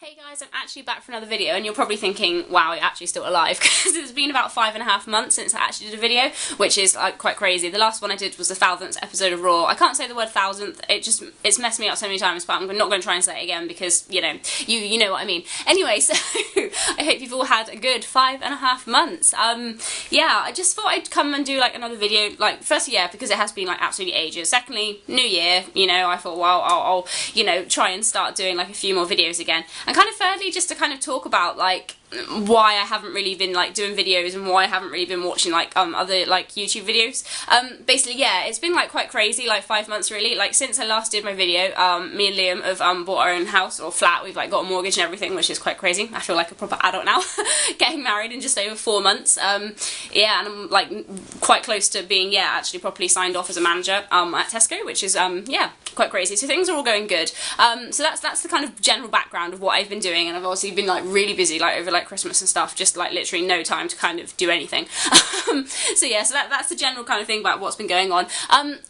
Hey guys, I'm actually back for another video, and you're probably thinking, wow, you're actually still alive, because it's been about 5.5 months since I actually did a video, which is like quite crazy. The last one I did was the 1000th episode of Raw. I can't say the word 1000th, it's messed me up so many times, but I'm not going to try and say it again because, you know what I mean. Anyway, so I hope you've all had a good 5.5 months. Yeah, I just thought I'd come and do like another video, like, firstly, yeah, because it has been like absolutely ages. Secondly, new year, I thought, well, I'll try and start doing like a few more videos again. And kind of thirdly, just to kind of talk about like why I haven't really been like doing videos and why I haven't really been watching like other like YouTube videos. Basically, yeah, it's been like quite crazy, like 5 months really. Like since I last did my video, me and Liam have bought our own house or flat. We've like got a mortgage and everything, which is quite crazy. I feel like a proper adult now, getting married in just over 4 months. Yeah, and I'm like quite close to being actually properly signed off as a manager at Tesco, which is yeah, quite crazy. So things are all going good. So that's the kind of general background of what I've been doing, and I've obviously been like really busy like over like Christmas and stuff, just like literally no time to kind of do anything. So yeah, so that's the general kind of thing about what's been going on.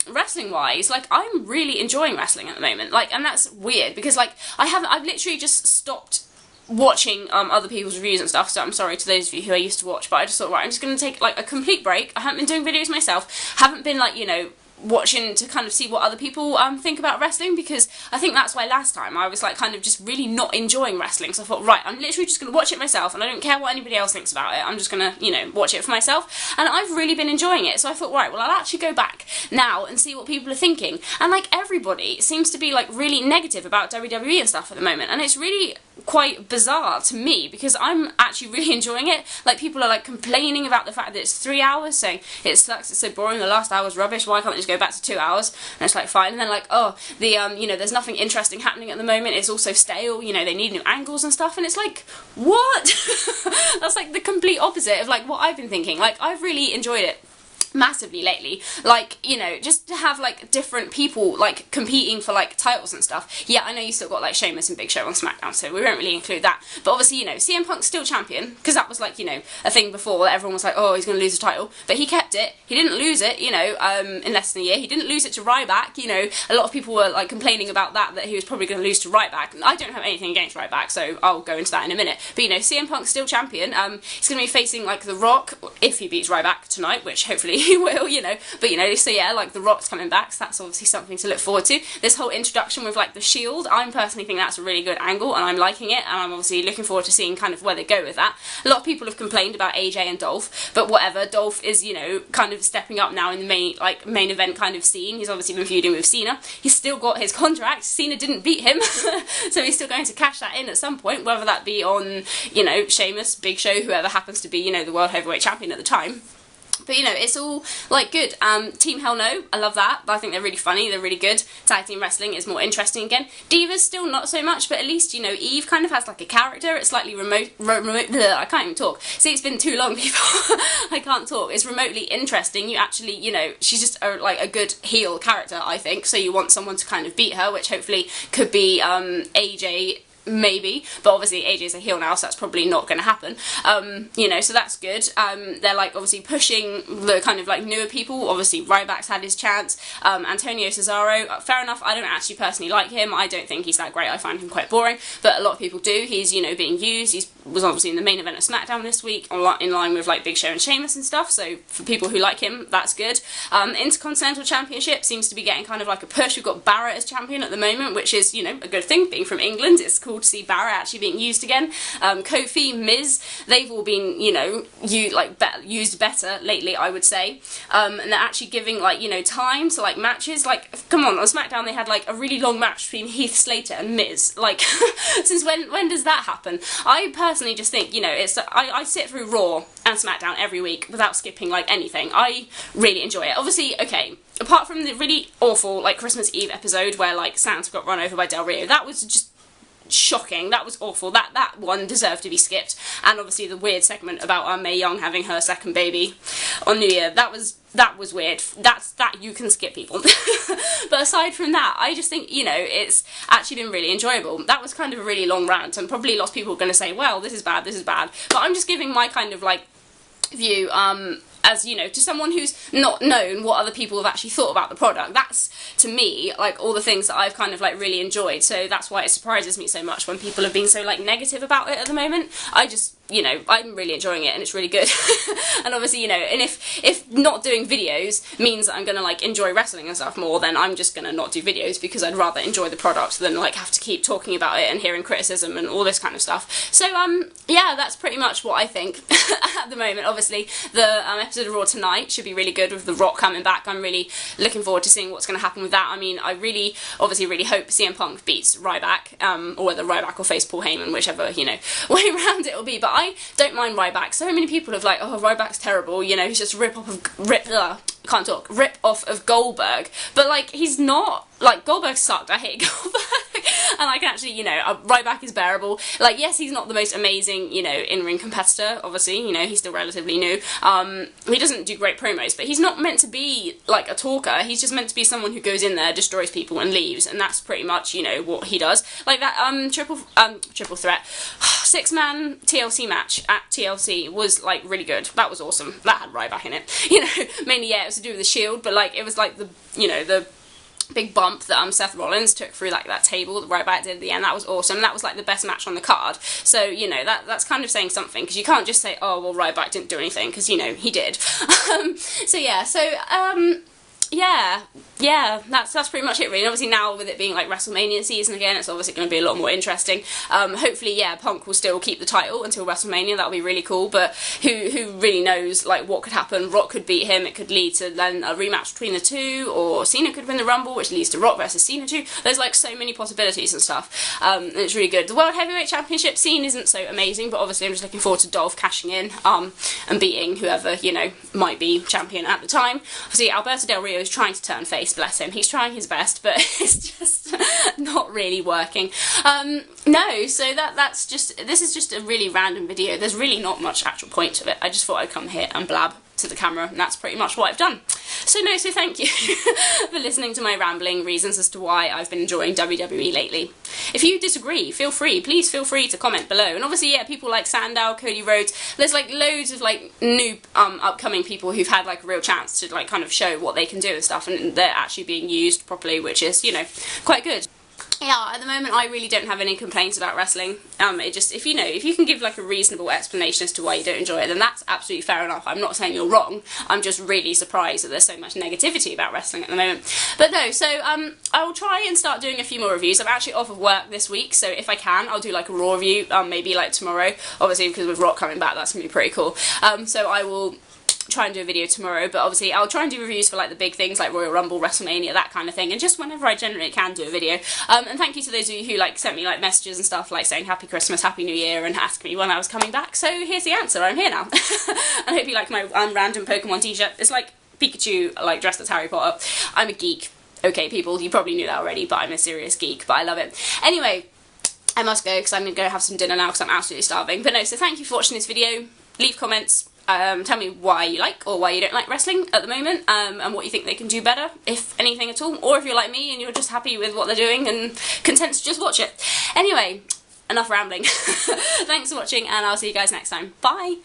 Wrestling wise, like I'm really enjoying wrestling at the moment, like, and that's weird because like I've literally just stopped watching other people's reviews and stuff, so I'm sorry to those of you who I used to watch, but I just thought, right, I'm just going to take like a complete break. I haven't been doing videos myself, haven't been like, watching to kind of see what other people think about wrestling, because I think that's why last time I was like kind of just really not enjoying wrestling. So I thought, right, I'm literally just going to watch it myself, and I don't care what anybody else thinks about it. I'm just going to, watch it for myself, and I've really been enjoying it. So I thought, right, well, I'll actually go back now and see what people are thinking. And like everybody seems to be like really negative about WWE and stuff at the moment, and it's really quite bizarre to me because I'm actually really enjoying it. Like people are like complaining about the fact that it's 3 hours, saying it sucks, it's so boring, the last hour's rubbish, why can't they just go back to 2 hours? And it's like fine. And then like, oh, the there's nothing interesting happening at the moment, it's also stale, they need new angles and stuff, and it's like, what? That's like the complete opposite of like what I've been thinking. Like I've really enjoyed it massively lately, like, just to have like different people like competing for like titles and stuff. Yeah, I know you still got like Sheamus and Big Show on SmackDown, so we won't really include that, but obviously, CM Punk's still champion, because that was like, a thing before that everyone was like, oh, he's gonna lose the title, but he kept it. He didn't lose it, in less than a year. He didn't lose it to Ryback. A lot of people were like complaining about that he was probably gonna lose to Ryback. I don't have anything against Ryback, so I'll go into that in a minute, but CM Punk's still champion. He's gonna be facing like The Rock if he beats Ryback tonight, which hopefully he will, but so yeah, like The Rock's coming back, so that's obviously something to look forward to. This whole introduction with like the Shield, I'm personally think that's a really good angle, and I'm liking it, and I'm obviously looking forward to seeing kind of where they go with that. A lot of people have complained about AJ and Dolph, but whatever, Dolph is, kind of stepping up now in the main event kind of scene. He's obviously been feuding with Cena. He's still got his contract. Cena didn't beat him, so he's still going to cash that in at some point, whether that be on, Sheamus, Big Show, whoever happens to be, the World Heavyweight Champion at the time. But it's all like good. Team Hell No, I love that. I think they're really funny, they're really good. Tag team wrestling is more interesting again. Divas still not so much, but at least Eve kind of has like a character. It's slightly remote I can't even talk. See, it's been too long, people. I can't talk. It's remotely interesting. You actually, she's just like a good heel character, I think. So you want someone to kind of beat her, which hopefully could be AJ. Maybe, but obviously AJ's a heel now, so that's probably not going to happen. So that's good. They're like obviously pushing the kind of like newer people. Obviously Ryback's had his chance. Antonio Cesaro, fair enough. I don't actually personally like him. I don't think he's that great. I find him quite boring, but a lot of people do. He's being used. He was obviously in the main event of SmackDown this week, in line with like Big Show and Sheamus and stuff. So for people who like him, that's good. Intercontinental Championship seems to be getting kind of like a push. We've got Barrett as champion at the moment, which is a good thing. Being from England, it's cool to see Barrett actually being used again. Kofi, Miz, they've all been, used better lately, I would say. And they're actually giving, like, time to, like, matches. Like, come on SmackDown they had, like, a really long match between Heath Slater and Miz. Like, since when does that happen? I personally just think, I sit through Raw and SmackDown every week without skipping, like, anything. I really enjoy it. Obviously, okay, apart from the really awful, like, Christmas Eve episode where, like, Santa got run over by Del Rio, that was just shocking. That was awful. That one deserved to be skipped. And obviously the weird segment about Mae Young having her second baby on New Year, that was weird. That you can skip, people. But aside from that, I just think, it's actually been really enjoyable. That was kind of a really long rant, and probably lots of people are going to say, well, this is bad, but I'm just giving my kind of like view as, you know, to someone who's not known what other people have actually thought about the product. That's, to me, like, all the things that I've kind of, like, really enjoyed. So that's why it surprises me so much when people have been so, like, negative about it at the moment. I just, you know, I'm really enjoying it and it's really good. And obviously, you know, and if not doing videos means that I'm gonna, like, enjoy wrestling and stuff more, then I'm just gonna not do videos, because I'd rather enjoy the product than, like, have to keep talking about it and hearing criticism and all this kind of stuff. So, yeah, that's pretty much what I think at the moment. Obviously, the episode of Raw tonight should be really good with The Rock coming back. I'm really looking forward to seeing what's gonna happen with that. I mean, I really, obviously, really hope CM Punk beats Ryback, or whether Ryback will face Paul Heyman, whichever, you know, way around it will be. But I don't mind Ryback. So many people have like, oh, Ryback's terrible, you know, he's just rip off of Goldberg. But like, he's not. Like, Goldberg sucked. I hate Goldberg. And I can actually, you know, Ryback is bearable. Like, yes, he's not the most amazing, you know, in-ring competitor, obviously, you know, he's still relatively new. He doesn't do great promos, but he's not meant to be, like, a talker. He's just meant to be someone who goes in there, destroys people, and leaves, and that's pretty much, you know, what he does. Like, that, triple threat, 6-man TLC match at TLC was, like, really good. That was awesome. That had Ryback in it. You know, mainly, yeah, it was to do with the Shield, but, like, it was, like, the, you know, the big bump that Seth Rollins took through like that table that Ryback did at the end. That was awesome. That was like the best match on the card. So, you know, that's kind of saying something, because you can't just say, oh, well, Ryback didn't do anything, because, you know, he did. So yeah, yeah, that's pretty much it really. And obviously now with it being like WrestleMania season again, it's obviously going to be a lot more interesting. Hopefully, yeah, Punk will still keep the title until WrestleMania. That'll be really cool. But who really knows like what could happen? Rock could beat him. It could lead to then a rematch between the two, or Cena could win the Rumble, which leads to Rock versus Cena too. There's like so many possibilities and stuff. And it's really good. The World Heavyweight Championship scene isn't so amazing, but obviously I'm just looking forward to Dolph cashing in and beating whoever, you know, might be champion at the time. Obviously, Alberto Del Rio is trying to turn face, bless him. He's trying his best, but it's just not really working. No, so that's just, this is just a really random video. There's really not much actual point to it. I just thought I'd come here and blab to the camera, and that's pretty much what I've done. So thank you for listening to my rambling reasons as to why I've been enjoying WWE lately. If you disagree, please feel free to comment below. And obviously, yeah, people like Sandow, Cody Rhodes, there's like loads of like new upcoming people who've had like a real chance to like kind of show what they can do and stuff, and they're actually being used properly, which is, you know, quite good. Yeah, at the moment I really don't have any complaints about wrestling. It just, if you can give like a reasonable explanation as to why you don't enjoy it, then that's absolutely fair enough. I'm not saying you're wrong. I'm just really surprised that there's so much negativity about wrestling at the moment. But no, so I will try and start doing a few more reviews. I'm actually off of work this week, so if I can, I'll do like a Raw review, maybe like tomorrow. Obviously, because with Rock coming back, that's gonna be pretty cool. So I will try and do a video tomorrow, but obviously I'll try and do reviews for like the big things like Royal Rumble, WrestleMania, that kind of thing, and just whenever I generally can do a video. And thank you to those of you who like sent me like messages and stuff like saying Happy Christmas, Happy New Year, and asked me when I was coming back. So here's the answer, I'm here now. I hope you like my random Pokemon t-shirt. It's like Pikachu like dressed as Harry Potter. I'm a geek. Okay people, you probably knew that already, but I'm a serious geek, but I love it. Anyway, I must go because I'm going to go have some dinner now because I'm absolutely starving. But no, so thank you for watching this video. Leave comments. Tell me why you like or why you don't like wrestling at the moment, and what you think they can do better, if anything at all, or if you're like me and you're just happy with what they're doing and content to just watch it. Anyway, enough rambling. Thanks for watching, and I'll see you guys next time. Bye!